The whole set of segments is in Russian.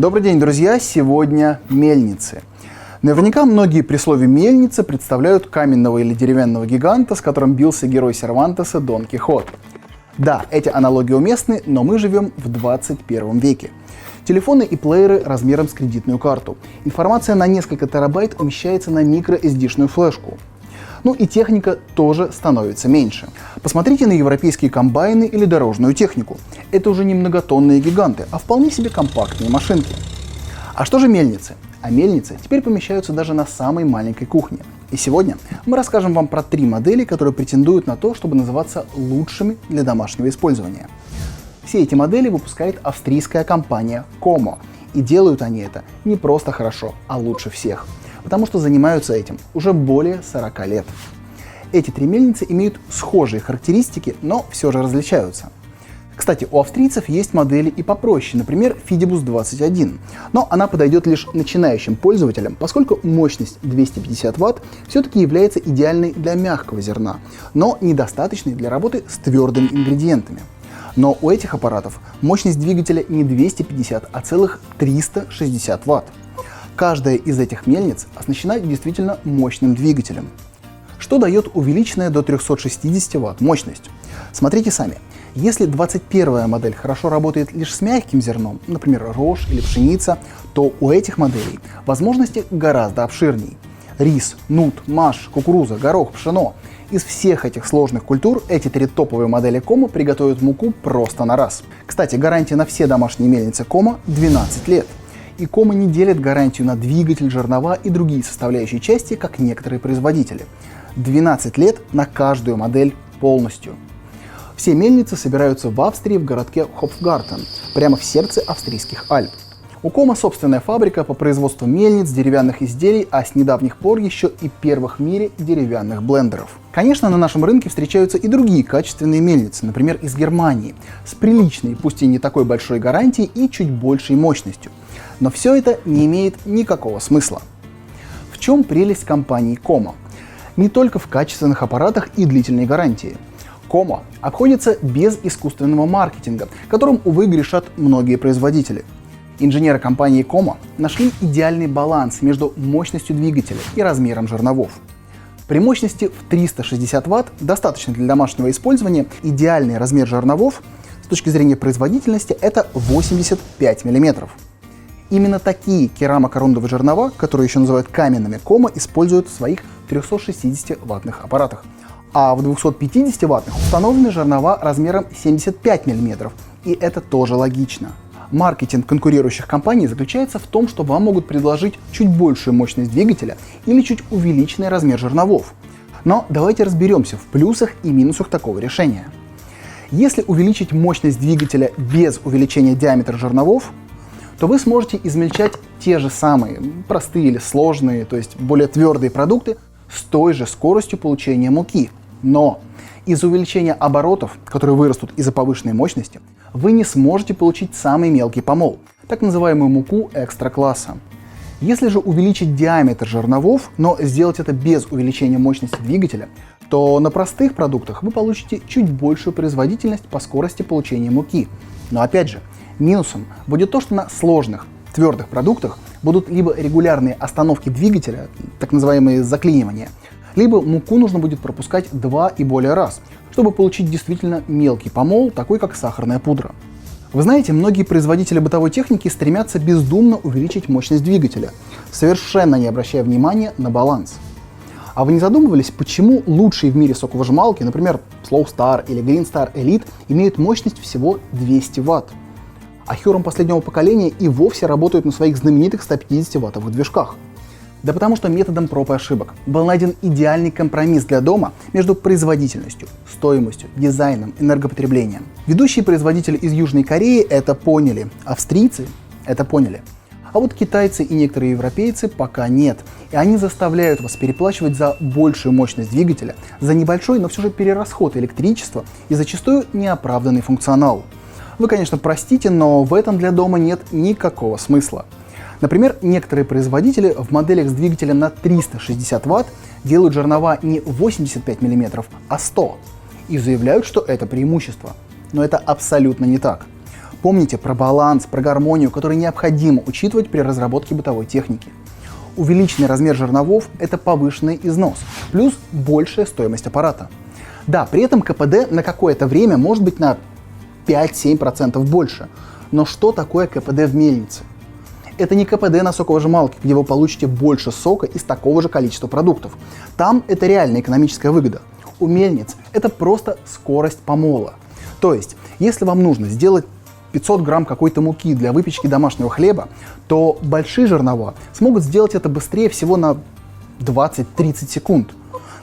Добрый день, друзья! Сегодня мельницы. Наверняка многие при слове «мельница» представляют каменного или деревянного гиганта, с которым бился герой Сервантеса Дон Кихот. Да, эти аналогии уместны, но мы живем в 21 веке. Телефоны и плееры размером с кредитную карту. Информация на несколько терабайт умещается на microSD-шную флешку. Ну и техника тоже становится меньше. Посмотрите на европейские комбайны или дорожную технику. Это уже не многотонные гиганты, а вполне себе компактные машинки. А что же мельницы? А мельницы теперь помещаются даже на самой маленькой кухне. И сегодня мы расскажем вам про 3 модели, которые претендуют на то, чтобы называться лучшими для домашнего использования. Все эти модели выпускает австрийская компания Como. И делают они это не просто хорошо, а лучше всех. Потому что занимаются этим уже более 40 лет. Эти 3 мельницы имеют схожие характеристики, но все же различаются. Кстати, у австрийцев есть модели и попроще, например, Fidibus 21, но она подойдет лишь начинающим пользователям, поскольку мощность 250 Вт все-таки является идеальной для мягкого зерна, но недостаточной для работы с твердыми ингредиентами. Но у этих аппаратов мощность двигателя не 250, а целых 360 Вт. Каждая из этих мельниц оснащена действительно мощным двигателем, что дает увеличенная до 360 Вт мощность. Смотрите сами. Если 21-я модель хорошо работает лишь с мягким зерном, например, рожь или пшеница, то у этих моделей возможности гораздо обширней. Рис, нут, маш, кукуруза, горох, пшено. Из всех этих сложных культур эти 3 топовые модели Como приготовят муку просто на раз. Кстати, гарантия на все домашние мельницы Como 12 лет. И Como не делит гарантию на двигатель, жернова и другие составляющие части, как некоторые производители. 12 лет на каждую модель полностью. Все мельницы собираются в Австрии в городке Хопфгартен, прямо в сердце австрийских Альп. У Como собственная фабрика по производству мельниц, деревянных изделий, а с недавних пор еще и первых в мире деревянных блендеров. Конечно, на нашем рынке встречаются и другие качественные мельницы, например, из Германии, с приличной, пусть и не такой большой гарантией и чуть большей мощностью. Но все это не имеет никакого смысла. В чем прелесть компании Como? Не только в качественных аппаратах и длительной гарантии. Como обходится без искусственного маркетинга, которым, увы, грешат многие производители. Инженеры компании Como нашли идеальный баланс между мощностью двигателя и размером жерновов. При мощности в 360 Вт, достаточно для домашнего использования, идеальный размер жерновов с точки зрения производительности это 85 мм. Именно такие керамокорундовые жернова, которые еще называют каменными, Como используют в своих 360-ваттных аппаратах. А в 250-ваттных установлены жернова размером 75 мм. И это тоже логично. Маркетинг конкурирующих компаний заключается в том, что вам могут предложить чуть большую мощность двигателя или чуть увеличенный размер жерновов. Но давайте разберемся в плюсах и минусах такого решения. Если увеличить мощность двигателя без увеличения диаметра жерновов, то вы сможете измельчать те же самые простые или сложные, то есть более твердые продукты с той же скоростью получения муки. Но из-за увеличения оборотов, которые вырастут из-за повышенной мощности, вы не сможете получить самый мелкий помол, так называемую муку экстра-класса. Если же увеличить диаметр жерновов, но сделать это без увеличения мощности двигателя, то на простых продуктах вы получите чуть большую производительность по скорости получения муки. Но опять же, минусом будет то, что на сложных, твердых продуктах будут либо регулярные остановки двигателя, так называемые заклинивания, либо муку нужно будет пропускать 2 и более раз, чтобы получить действительно мелкий помол, такой как сахарная пудра. Вы знаете, многие производители бытовой техники стремятся бездумно увеличить мощность двигателя, совершенно не обращая внимания на баланс. А вы не задумывались, почему лучшие в мире соковыжималки, например, Slow Star или Green Star Elite, имеют мощность всего 200 Вт? А Huron последнего поколения и вовсе работают на своих знаменитых 150-ваттовых движках. Да потому что методом проб и ошибок был найден идеальный компромисс для дома между производительностью, стоимостью, дизайном, энергопотреблением. Ведущие производители из Южной Кореи это поняли, австрийцы это поняли. А вот китайцы и некоторые европейцы пока нет. И они заставляют вас переплачивать за большую мощность двигателя, за небольшой, но все же перерасход электричества и зачастую неоправданный функционал. Вы, конечно, простите, но в этом для дома нет никакого смысла. Например, некоторые производители в моделях с двигателем на 360 Вт делают жернова не 85 мм, а 100 и заявляют, что это преимущество. Но это абсолютно не так. помните про баланс, про гармонию, который необходимо учитывать при разработке бытовой техники. Увеличенный размер жерновов – это повышенный износ, плюс большая стоимость аппарата. Да, при этом КПД на какое-то время может быть на 5-7% больше. Но что такое КПД в мельнице? Это не КПД на соковыжималке, где вы получите больше сока из такого же количества продуктов. Там это реальная экономическая выгода. У мельниц это просто скорость помола. То есть, если вам нужно сделать 500 грамм какой-то муки для выпечки домашнего хлеба, то большие жернова смогут сделать это быстрее всего на 20-30 секунд.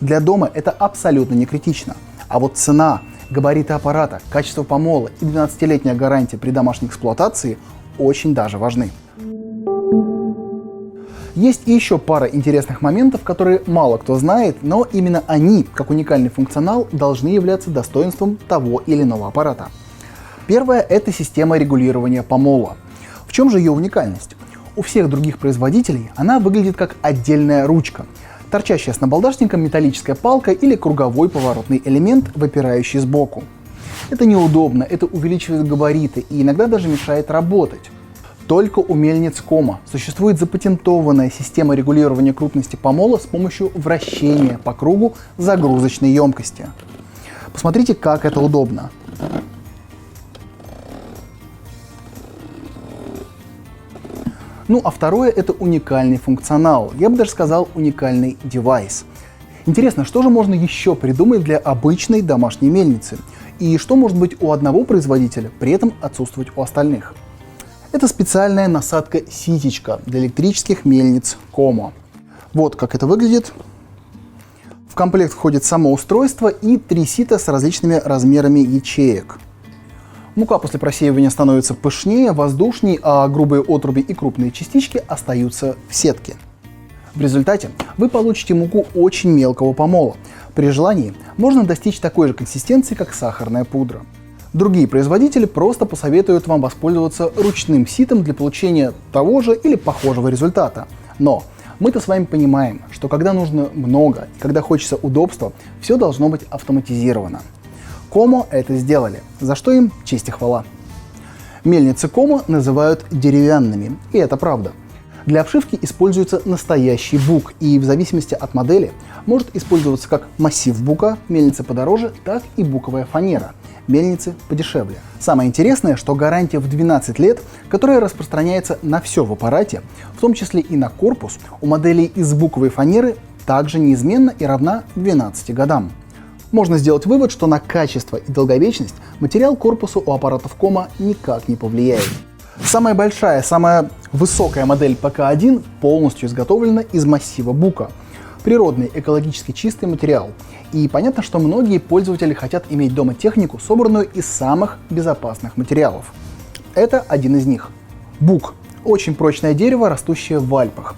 Для дома это абсолютно не критично. А вот цена, габариты аппарата, качество помола и 12-летняя гарантия при домашней эксплуатации очень даже важны. Есть и еще пара интересных моментов, которые мало кто знает, но именно они, как уникальный функционал, должны являться достоинством того или иного аппарата. Первое – это система регулирования помола. В чем же ее уникальность? У всех других производителей она выглядит как отдельная ручка, торчащая с набалдашником металлическая палка или круговой поворотный элемент, выпирающий сбоку. Это неудобно, это увеличивает габариты и иногда даже мешает работать. Только у мельниц Кома существует запатентованная система регулирования крупности помола с помощью вращения по кругу загрузочной емкости. Посмотрите, как это удобно. Ну а второе – это уникальный функционал. Я бы даже сказал, уникальный девайс. Интересно, что же можно еще придумать для обычной домашней мельницы? И что может быть у одного производителя, при этом отсутствовать у остальных? Это специальная насадка-ситечка для электрических мельниц Кома. Вот как это выглядит. В комплект входит само устройство и 3 сита с различными размерами ячеек. Мука после просеивания становится пышнее, воздушней, а грубые отруби и крупные частички остаются в сетке. В результате вы получите муку очень мелкого помола. При желании можно достичь такой же консистенции, как сахарная пудра. Другие производители просто посоветуют вам воспользоваться ручным ситом для получения того же или похожего результата. Но мы-то с вами понимаем, что когда нужно много и когда хочется удобства, все должно быть автоматизировано. Комо это сделали, за что им честь и хвала. Мельницы Комо называют деревянными, и это правда. Для обшивки используется настоящий бук, и в зависимости от модели может использоваться как массив бука, мельницы подороже, так и буковая фанера, мельницы подешевле. Самое интересное, что гарантия в 12 лет, которая распространяется на все в аппарате, в том числе и на корпус, у моделей из буковой фанеры также неизменна и равна 12 годам. Можно сделать вывод, что на качество и долговечность материал корпуса у аппаратов Кома никак не повлияет. Самая большая, самая высокая модель ПК-1 полностью изготовлена из массива бука. Природный, экологически чистый материал. И понятно, что многие пользователи хотят иметь дома технику, собранную из самых безопасных материалов. Это один из них. Бук – очень прочное дерево, растущее в Альпах.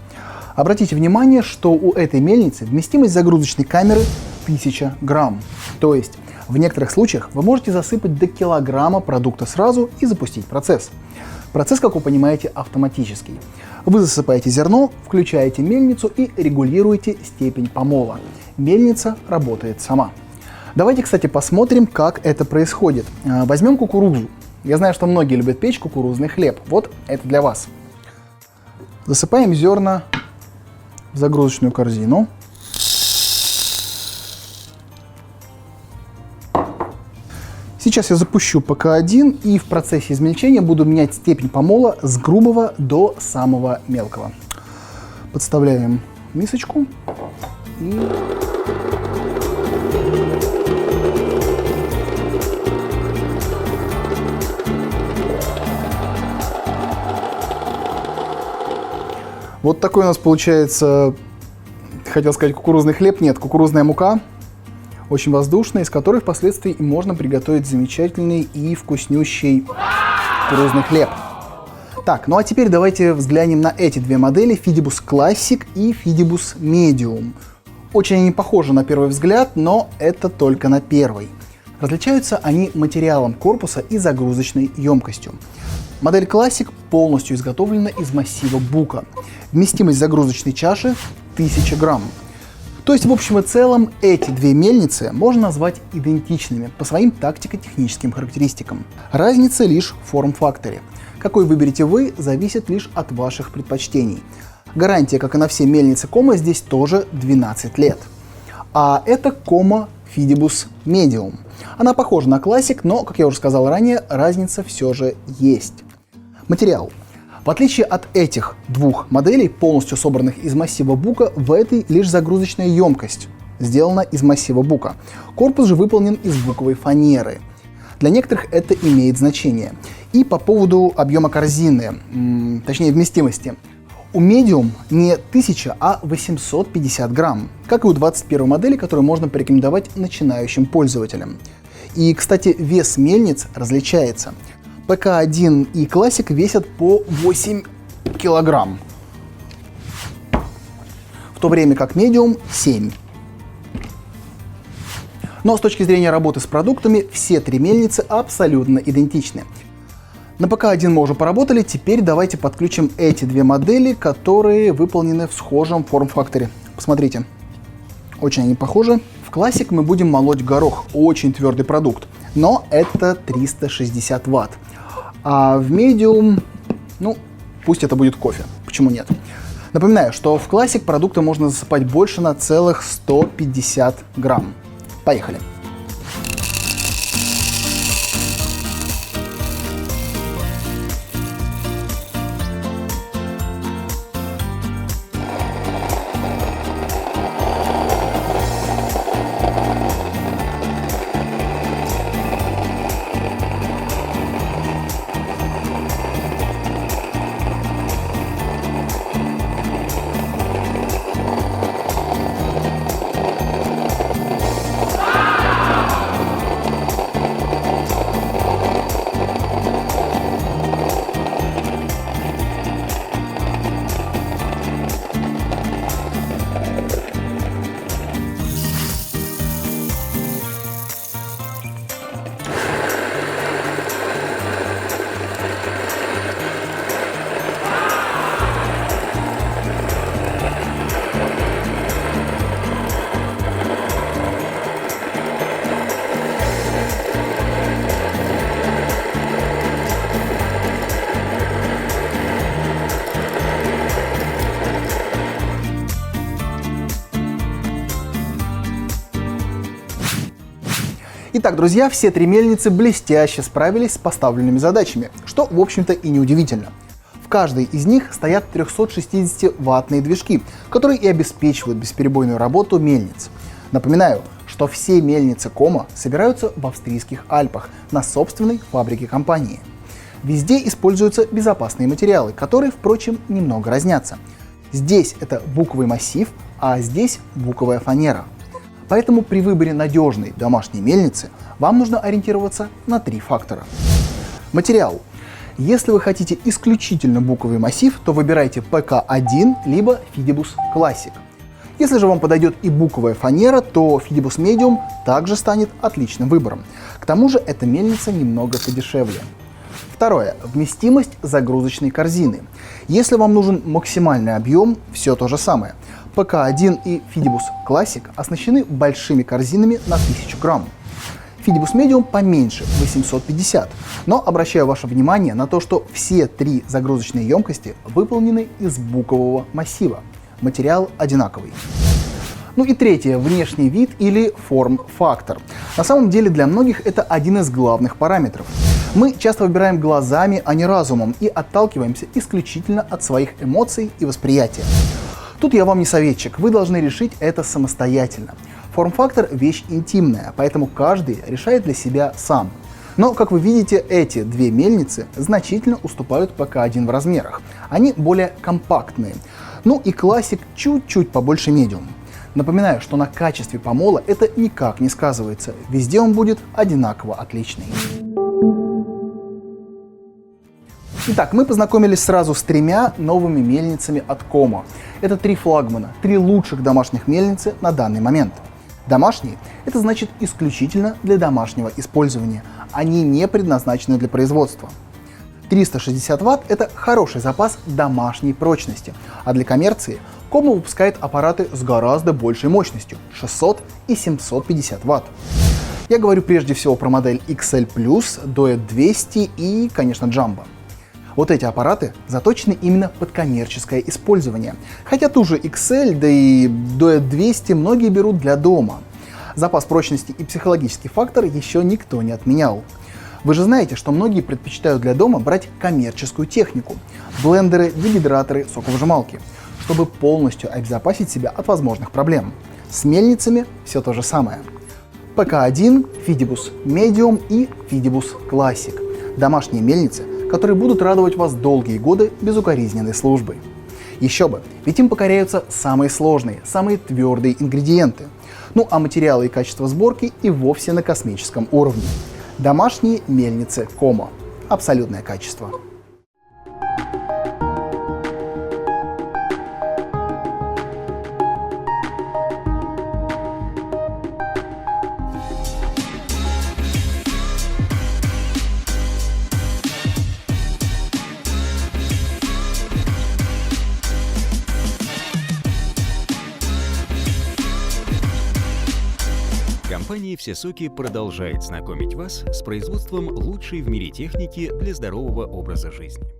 Обратите внимание, что у этой мельницы вместимость загрузочной камеры 1000 грамм. То есть в некоторых случаях вы можете засыпать до килограмма продукта сразу и запустить процесс. Процесс, как вы понимаете, автоматический. Вы засыпаете зерно, включаете мельницу и регулируете степень помола. Мельница работает сама. Давайте, кстати, посмотрим, как это происходит. Возьмем кукурузу. Я знаю, что многие любят печь кукурузный хлеб. Вот это для вас. Засыпаем зерна в загрузочную корзину. Сейчас я запущу ПК-1 и в процессе измельчения буду менять степень помола с грубого до самого мелкого. Подставляем мисочку и... Вот такой у нас получается, хотел сказать кукурузный хлеб, нет, кукурузная мука. Очень воздушная, из которой впоследствии и можно приготовить замечательный и вкуснющий кукурузный хлеб. Так, ну а теперь давайте взглянем на эти две модели, Fidibus Classic и Fidibus Medium. Очень они похожи на первый взгляд, но это только на первый. Различаются они материалом корпуса и загрузочной емкостью. Модель Classic полностью изготовлена из массива бука. Вместимость загрузочной чаши 1000 грамм. То есть, в общем и целом, эти две мельницы можно назвать идентичными по своим тактико-техническим характеристикам. Разница лишь в форм-факторе. Какой выберете вы, зависит лишь от ваших предпочтений. Гарантия, как и на все мельницы Кома, здесь тоже 12 лет. А это Кома Fidibus Medium. Она похожа на Classic, но, как я уже сказал ранее, разница все же есть. Материал. В отличие от этих двух моделей, полностью собранных из массива бука, в этой лишь загрузочная емкость сделана из массива бука. Корпус же выполнен из буковой фанеры. Для некоторых это имеет значение. И по поводу объема корзины, точнее вместимости. У Medium не 1000, а 850 грамм, как и у 21 модели, которую можно порекомендовать начинающим пользователям. И, кстати, вес мельниц различается. ПК-1 и Classic весят по 8 килограмм, в то время как Medium 7. Но с точки зрения работы с продуктами, все три мельницы абсолютно идентичны. На ПК-1 мы уже поработали, теперь давайте подключим эти две модели, которые выполнены в схожем форм-факторе. Посмотрите, очень они похожи. В Classic мы будем молоть горох, очень твердый продукт, но это 360 Вт. А в Medium, ну, пусть это будет кофе, почему нет. Напоминаю, что в Classic продукта можно засыпать больше на целых 150 грамм. Поехали. Итак, друзья, все три мельницы блестяще справились с поставленными задачами, что, в общем-то, и неудивительно. В каждой из них стоят 360-ваттные движки, которые и обеспечивают бесперебойную работу мельниц. Напоминаю, что все мельницы Кома собираются в австрийских Альпах на собственной фабрике компании. Везде используются безопасные материалы, которые, впрочем, немного разнятся. Здесь это буковый массив, а здесь буковая фанера. Поэтому при выборе надежной домашней мельницы вам нужно ориентироваться на три фактора. Материал. Если вы хотите исключительно буковый массив, то выбирайте ПК-1 либо Fidibus Classic. Если же вам подойдет и буковая фанера, то Fidibus Medium также станет отличным выбором. К тому же эта мельница немного подешевле. Второе. Вместимость загрузочной корзины. Если вам нужен максимальный объем, все то же самое. ПК-1 и Fidibus Classic оснащены большими корзинами на 1000 грамм. Fidibus Medium поменьше, 850, но обращаю ваше внимание на то, что все три загрузочные емкости выполнены из букового массива. Материал одинаковый. Ну и третье, внешний вид или форм-фактор. На самом деле для многих это один из главных параметров. Мы часто выбираем глазами, а не разумом, и отталкиваемся исключительно от своих эмоций и восприятия. Тут я вам не советчик, вы должны решить это самостоятельно. Форм-фактор – вещь интимная, поэтому каждый решает для себя сам. Но, как вы видите, эти две мельницы значительно уступают ПК-1 в размерах. Они более компактные. Ну и Classic чуть-чуть побольше Medium. Напоминаю, что на качестве помола это никак не сказывается. Везде он будет одинаково отличный. Итак, мы познакомились сразу с тремя новыми мельницами от Кома. Это три флагмана, три лучших домашних мельницы на данный момент. Домашние – это значит исключительно для домашнего использования. Они не предназначены для производства. 360 Вт – это хороший запас домашней прочности, а для коммерции Como выпускает аппараты с гораздо большей мощностью – 600 и 750 Вт. Я говорю прежде всего про модель XL+, Duet 200 и, конечно, Jumbo. Вот эти аппараты заточены именно под коммерческое использование, хотя ту же XL, да и Duet 200 многие берут для дома. Запас прочности и психологический фактор еще никто не отменял. Вы же знаете, что многие предпочитают для дома брать коммерческую технику – блендеры, дегидраторы, соковыжималки, чтобы полностью обезопасить себя от возможных проблем. С мельницами все то же самое. ПК-1, Fidibus Medium и Fidibus Classic – домашние мельницы, которые будут радовать вас долгие годы безукоризненной службой. Еще бы, ведь им покоряются самые сложные, самые твердые ингредиенты. Ну а материалы и качество сборки и вовсе на космическом уровне. Домашние мельницы Como. Абсолютное качество. Компания «Все соки» продолжает знакомить вас с производством лучшей в мире техники для здорового образа жизни.